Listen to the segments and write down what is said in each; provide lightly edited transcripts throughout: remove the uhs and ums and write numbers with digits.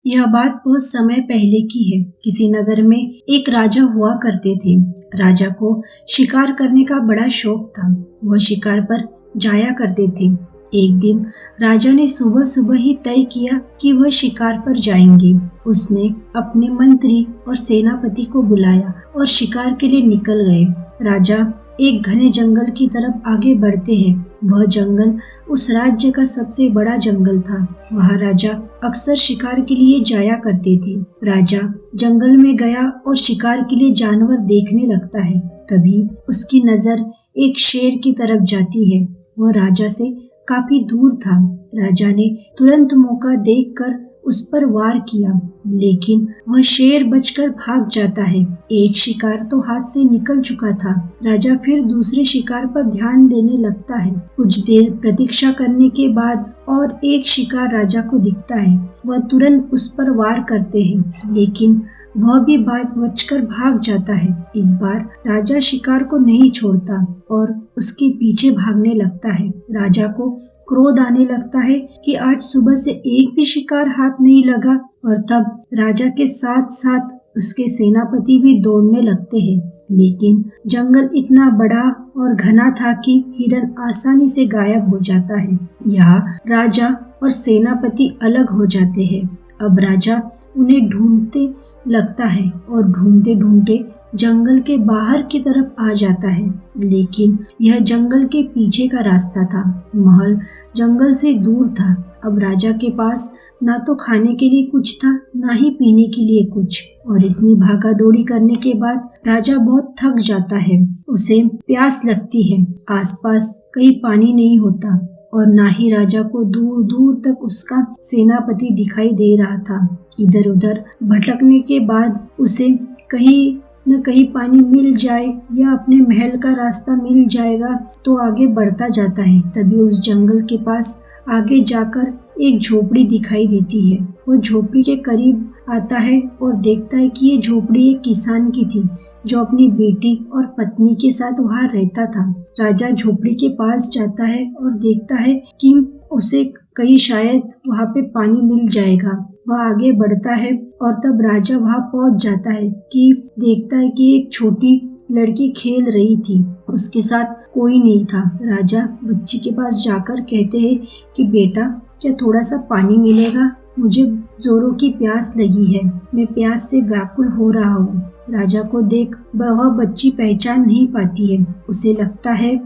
यह बात बहुत समय पहले की है। किसी नगर में एक राजा हुआ करते थे। राजा को शिकार करने का बड़ा शौक था। वह शिकार पर जाया करते थे। एक दिन राजा ने सुबह सुबह ही तय किया कि वह शिकार पर जाएंगे। उसने अपने मंत्री और सेनापति को बुलाया और शिकार के लिए निकल गए। राजा एक घने जंगल की तरफ आगे बढ़ते हैं। वह जंगल उस राज्य का सबसे बड़ा जंगल था। वहाँ राजा अक्सर शिकार के लिए जाया करते थे। राजा जंगल में गया और शिकार के लिए जानवर देखने लगता है। तभी उसकी नजर एक शेर की तरफ जाती है। वह राजा से काफी दूर था। राजा ने तुरंत मौका देखकर उस पर वार किया, लेकिन वह शेर बचकर भाग जाता है। एक शिकार तो हाथ से निकल चुका था। राजा फिर दूसरे शिकार पर ध्यान देने लगता है। कुछ देर प्रतीक्षा करने के बाद और एक शिकार राजा को दिखता है। वह तुरंत उस पर वार करते हैं, लेकिन वह भी बचकर भाग जाता है। इस बार राजा शिकार को नहीं छोड़ता और उसके पीछे भागने लगता है। राजा को क्रोध आने लगता है कि आज सुबह से एक भी शिकार हाथ नहीं लगा। और तब राजा के साथ साथ उसके सेनापति भी दौड़ने लगते हैं। लेकिन जंगल इतना बड़ा और घना था कि हिरन आसानी से गायब हो जाता है। यहाँ राजा और सेनापति अलग हो जाते हैं। अब राजा उन्हें ढूंढते लगता है और ढूंढते ढूंढते जंगल के बाहर की तरफ आ जाता है। लेकिन यह जंगल के पीछे का रास्ता था। महल जंगल से दूर था। अब राजा के पास ना तो खाने के लिए कुछ था, ना ही पीने के लिए कुछ। और इतनी भागा दौड़ी करने के बाद राजा बहुत थक जाता है। उसे प्यास लगती है। आसपास कहीं पानी नहीं होता और ना ही राजा को दूर दूर तक उसका सेनापति दिखाई दे रहा था। इधर उधर भटकने के बाद उसे कहीं न कहीं पानी मिल जाए या अपने महल का रास्ता मिल जाएगा तो आगे बढ़ता जाता है। तभी उस जंगल के पास आगे जाकर एक झोपड़ी दिखाई देती है। वो झोपड़ी के करीब आता है और देखता है कि ये झोपड़ी एक किसान की थी, जो अपनी बेटी और पत्नी के साथ वहाँ रहता था। राजा झोपड़ी के पास जाता है और देखता है कि उसे कहीं शायद वहाँ पे पानी मिल जाएगा। वह आगे बढ़ता है और तब राजा वहाँ पहुँच जाता है कि देखता है कि एक छोटी लड़की खेल रही थी। उसके साथ कोई नहीं था। राजा बच्ची के पास जाकर कहते हैं कि बेटा, क्या थोड़ा सा पानी मिलेगा? मुझे जोरों की प्यास लगी है। मैं प्यास से व्याकुल हो रहा हूँ। राजा को देख वह बच्ची पहचान नहीं पाती है। उसे लगता है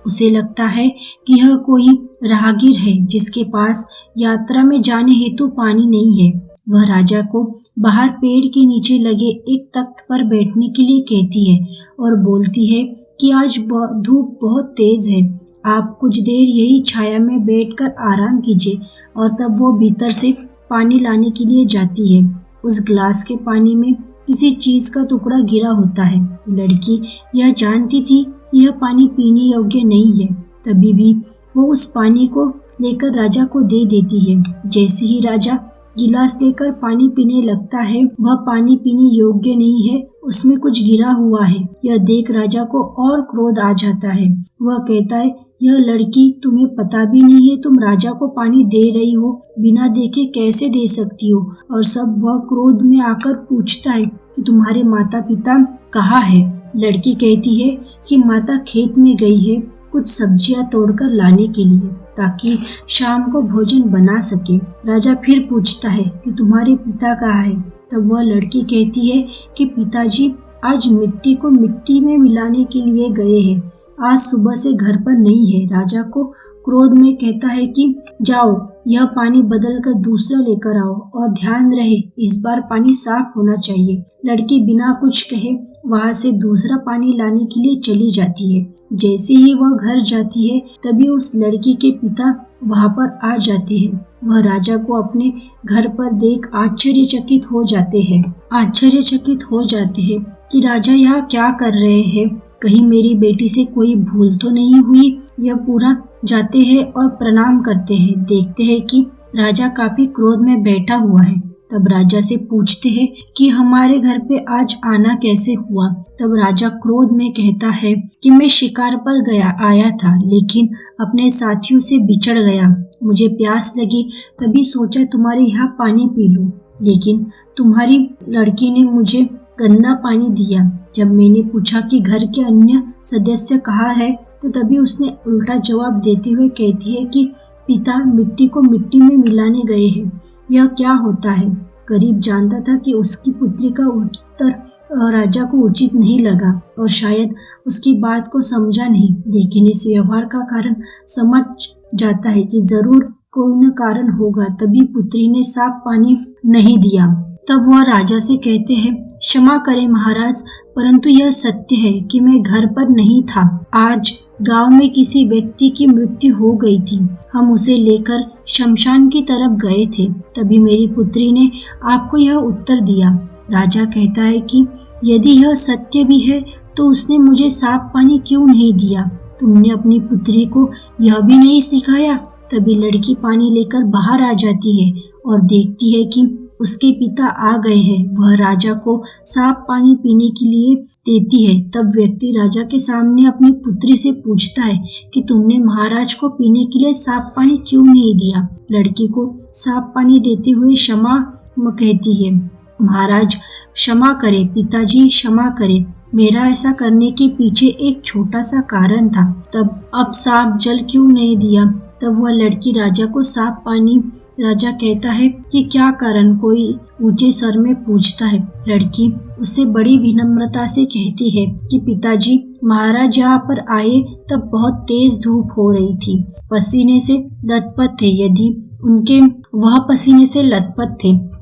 उसे लगता है कि यह कोई राहगीर है जिसके पास यात्रा में जाने हेतु पानी नहीं है। वह राजा को बाहर पेड़ के नीचे लगे एक तख्त पर बैठने के लिए कहती है और बोलती है कि आज धूप बहुत तेज है, आप कुछ देर यही छाया में बैठकर आराम कीजिए। और तब वो भीतर से पानी लाने के लिए जाती है। उस गिलास के पानी में किसी चीज का टुकड़ा गिरा होता है। लड़की यह जानती थी यह पानी पीने योग्य नहीं है, तभी भी वो उस पानी को लेकर राजा को दे देती है। जैसे ही राजा गिलास लेकर पानी पीने लगता है, वह पानी पीने योग्य नहीं है, उसमें कुछ गिरा हुआ है। यह देख राजा को और क्रोध आ जाता है। वह कहता है, यह लड़की, तुम्हें पता भी नहीं है तुम राजा को पानी दे रही हो, बिना देखे कैसे दे सकती हो? और सब वह क्रोध में आकर पूछता है कि तुम्हारे माता पिता कहाँ है? लड़की कहती है कि माता खेत में गई है कुछ सब्जियां तोड़कर लाने के लिए, ताकि शाम को भोजन बना सके। राजा फिर पूछता है कि तुम्हारे पिता कहाँ है? तब वह लड़की कहती है कि पिताजी आज मिट्टी को मिट्टी में मिलाने के लिए गए हैं, आज सुबह से घर पर नहीं है। राजा को क्रोध में कहता है कि जाओ, यह पानी बदल कर दूसरा लेकर आओ और ध्यान रहे इस बार पानी साफ होना चाहिए। लड़की बिना कुछ कहे वहां से दूसरा पानी लाने के लिए चली जाती है। जैसे ही वह घर जाती है, तभी उस लड़की के पिता वहां पर आ जाते हैं। वह राजा को अपने घर पर देख आश्चर्यचकित हो जाते हैं कि राजा यहाँ क्या कर रहे हैं, कहीं मेरी बेटी से कोई भूल तो नहीं हुई। यह पूरा जाते हैं और प्रणाम करते हैं। देखते हैं कि राजा काफी क्रोध में बैठा हुआ है। तब राजा से पूछते हैं कि हमारे घर पे आज आना कैसे हुआ। तब राजा क्रोध में कहता है कि मैं शिकार पर आया था, लेकिन अपने साथियों से बिछड़ गया। मुझे प्यास लगी, तभी सोचा तुम्हारे यहाँ पानी पी लूं, लेकिन तुम्हारी लड़की ने मुझे गंदा पानी दिया। जब मैंने पूछा कि घर के अन्य सदस्य कहाँ है, तो तभी उसने उल्टा जवाब देते हुए कहती है कि पिता मिट्टी को मिट्टी में मिलाने गए हैं। यह क्या होता है? गरीब जानता था कि उसकी पुत्री का उत्तर राजा को उचित नहीं लगा और शायद उसकी बात को समझा नहीं, लेकिन इस व्यवहार का कारण समझ जाता है कि जरूर कोई न कारण होगा, तभी पुत्री ने साफ पानी नहीं दिया। तब वह राजा से कहते हैं, क्षमा करें महाराज, परंतु यह सत्य है कि मैं घर पर नहीं था। आज गांव में किसी व्यक्ति की मृत्यु हो गई थी। हम उसे लेकर शमशान की तरफ गए थे, तभी मेरी पुत्री ने आपको यह उत्तर दिया। राजा कहता है कि यदि यह सत्य भी है तो उसने मुझे साफ पानी क्यों नहीं दिया? तुमने अपनी पुत्री को यह भी नहीं सिखाया? तभी लड़की पानी लेकर बाहर आ जाती है और देखती है कि उसके पिता आ गए हैं। वह राजा को साफ पानी पीने के लिए देती है। तब व्यक्ति राजा के सामने अपनी पुत्री से पूछता है कि तुमने महाराज को पीने के लिए साफ पानी क्यों नहीं दिया? लड़की को साफ पानी देते हुए क्षमा कहती है, महाराज क्षमा करें, पिताजी क्षमा करें, मेरा ऐसा करने के पीछे एक छोटा सा कारण था। तब अब साफ जल क्यों नहीं दिया? तब वह लड़की राजा को साफ पानी, राजा कहता है कि क्या कारण, कोई ऊंचे स्वर में पूछता है। लड़की उससे बड़ी विनम्रता से कहती है कि पिताजी, महाराज यहाँ पर आए तब बहुत तेज धूप हो रही थी, पसीने से लथपथ थे।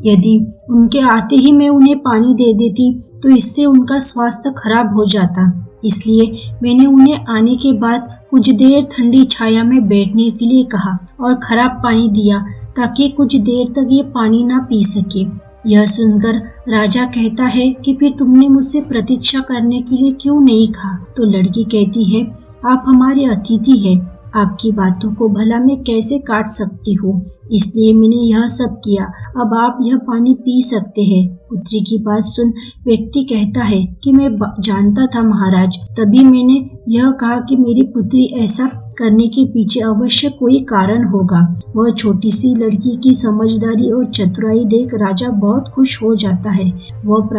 यदि उनके आते ही मैं उन्हें पानी दे देती तो इससे उनका स्वास्थ्य खराब हो जाता। इसलिए मैंने उन्हें आने के बाद कुछ देर ठंडी छाया में बैठने के लिए कहा और खराब पानी दिया ताकि कुछ देर तक ये पानी ना पी सके। यह सुनकर राजा कहता है कि फिर तुमने मुझसे प्रतीक्षा करने के लिए क्यों नहीं कहा? तो लड़की कहती है, आप हमारे अतिथि हैं, आपकी बातों को भला मैं कैसे काट सकती हूँ, इसलिए मैंने यह सब किया। अब आप यह पानी पी सकते हैं। पुत्री की बात सुन व्यक्ति कहता है कि मैं जानता था महाराज, तभी मैंने यह कहा कि मेरी पुत्री ऐसा करने के पीछे अवश्य कोई कारण होगा। वह छोटी सी लड़की की समझदारी और चतुराई देख राजा बहुत खुश हो जाता है। वह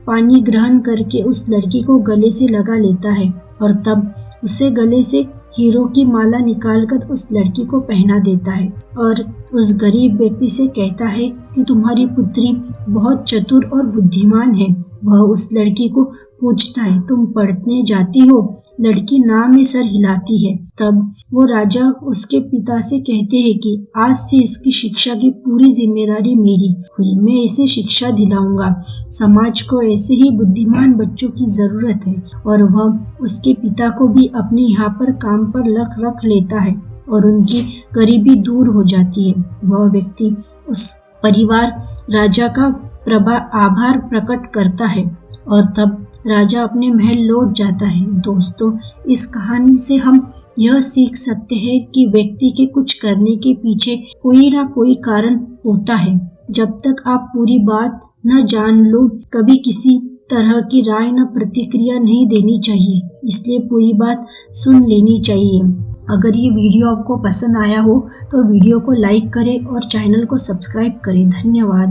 पानी ग्रहण करके उस लड़की को गले से लगा लेता है और तब उसे गले से हीरो की माला निकालकर उस लड़की को पहना देता है और उस गरीब व्यक्ति से कहता है कि तुम्हारी पुत्री बहुत चतुर और बुद्धिमान है। वह उस लड़की को पूछता है, तुम पढ़ने जाती हो? लड़की ना में सर हिलाती है। तब वो राजा उसके पिता से कहते हैं कि आज से इसकी शिक्षा की पूरी जिम्मेदारी मेरी हुई, मैं इसे शिक्षा दिलाऊंगा। समाज को ऐसे ही बुद्धिमान बच्चों की जरूरत है। और वह उसके पिता को भी अपने यहाँ पर काम पर रख लेता है और उनकी गरीबी दूर हो जाती है। वह व्यक्ति उस परिवार राजा का आभार प्रकट करता है और तब राजा अपने महल लौट जाता है। दोस्तों, इस कहानी से हम यह सीख सकते हैं कि व्यक्ति के कुछ करने के पीछे कोई ना कोई कारण होता है। जब तक आप पूरी बात न जान लो, कभी किसी तरह की राय न प्रतिक्रिया नहीं देनी चाहिए, इसलिए पूरी बात सुन लेनी चाहिए। अगर ये वीडियो आपको पसंद आया हो तो वीडियो को लाइक करें और चैनल को सब्सक्राइब करें। धन्यवाद।